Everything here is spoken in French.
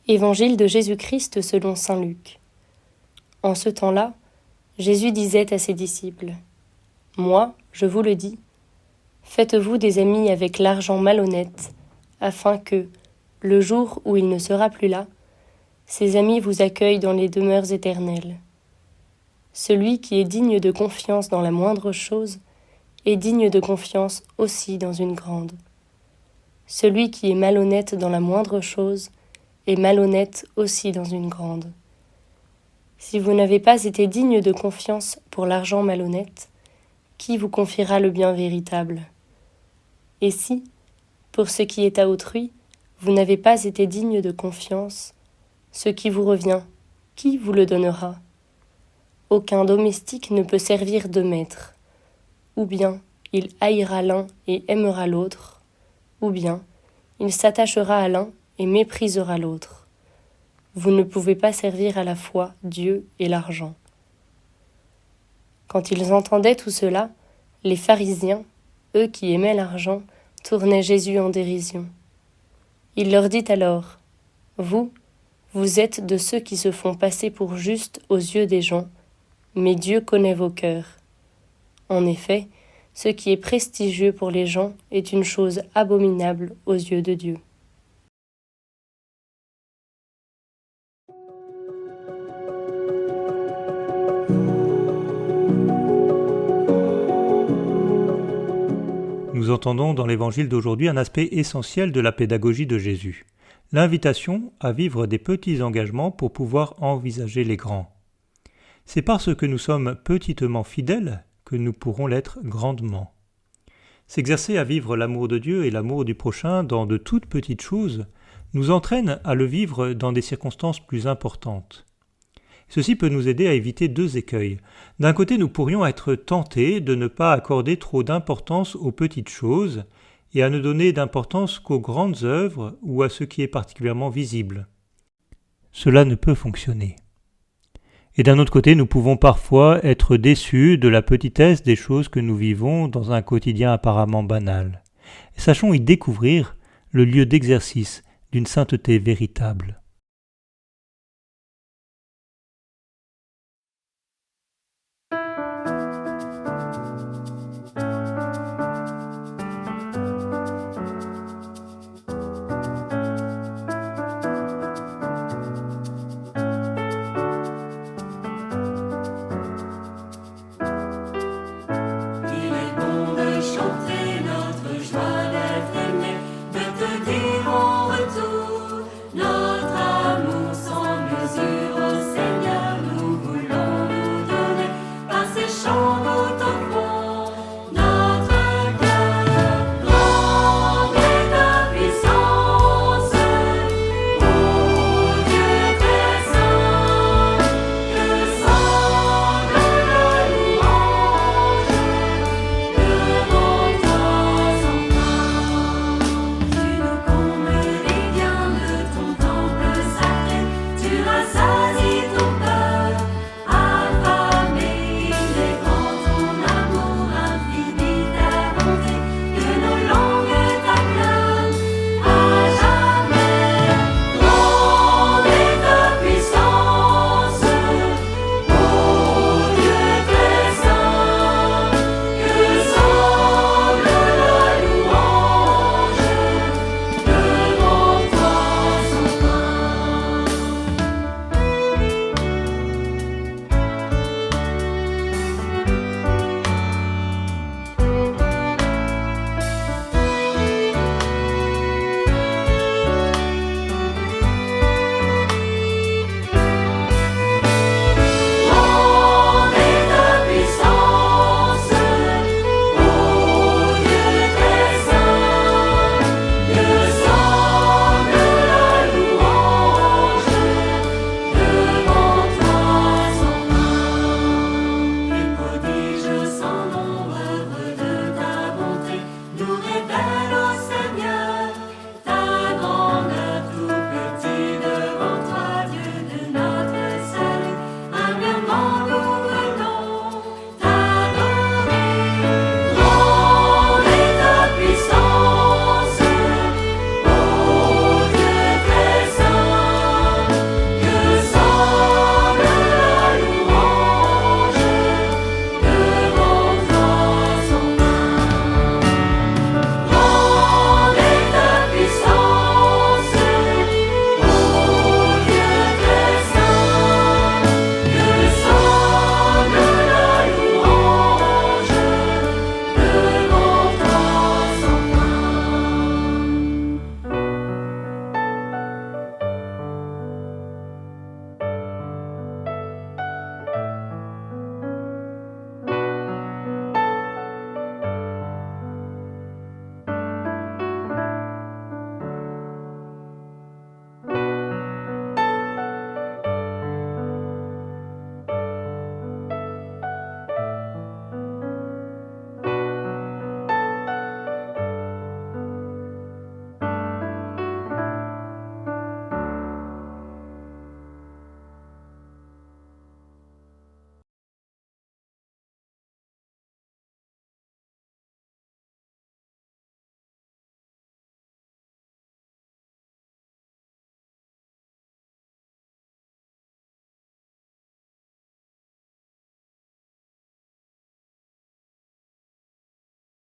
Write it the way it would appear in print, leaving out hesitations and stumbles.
Évangile de Jésus-Christ selon saint Luc. En ce temps-là, Jésus disait à ses disciples : « Moi, je vous le dis, faites-vous des amis avec l'argent malhonnête, afin que, le jour où il ne sera plus là, ces amis vous accueillent dans les demeures éternelles. Celui qui est digne de confiance dans la moindre chose est digne de confiance aussi dans une grande. Celui qui est malhonnête dans la moindre chose est malhonnête aussi dans une grande. Si vous n'avez pas été digne de confiance pour l'argent malhonnête, qui vous confiera le bien véritable ? Et si, pour ce qui est à autrui, vous n'avez pas été digne de confiance, ce qui vous revient, qui vous le donnera ? Aucun domestique ne peut servir de maître. Ou bien il haïra l'un et aimera l'autre, ou bien il s'attachera à l'un et méprisera l'autre. Vous ne pouvez pas servir à la fois Dieu et l'argent. » Quand ils entendaient tout cela, les pharisiens, eux qui aimaient l'argent, tournaient Jésus en dérision. Il leur dit alors : « Vous êtes de ceux qui se font passer pour justes aux yeux des gens, mais Dieu connaît vos cœurs. En effet, ce qui est prestigieux pour les gens est une chose abominable aux yeux de Dieu. » Nous entendons dans l'évangile d'aujourd'hui un aspect essentiel de la pédagogie de Jésus, l'invitation à vivre des petits engagements pour pouvoir envisager les grands. C'est parce que nous sommes petitement fidèles que nous pourrons l'être grandement. S'exercer à vivre l'amour de Dieu et l'amour du prochain dans de toutes petites choses nous entraîne à le vivre dans des circonstances plus importantes. Ceci peut nous aider à éviter deux écueils. D'un côté, nous pourrions être tentés de ne pas accorder trop d'importance aux petites choses et à ne donner d'importance qu'aux grandes œuvres ou à ce qui est particulièrement visible. Cela ne peut fonctionner. Et d'un autre côté, nous pouvons parfois être déçus de la petitesse des choses que nous vivons dans un quotidien apparemment banal. Sachons y découvrir le lieu d'exercice d'une sainteté véritable.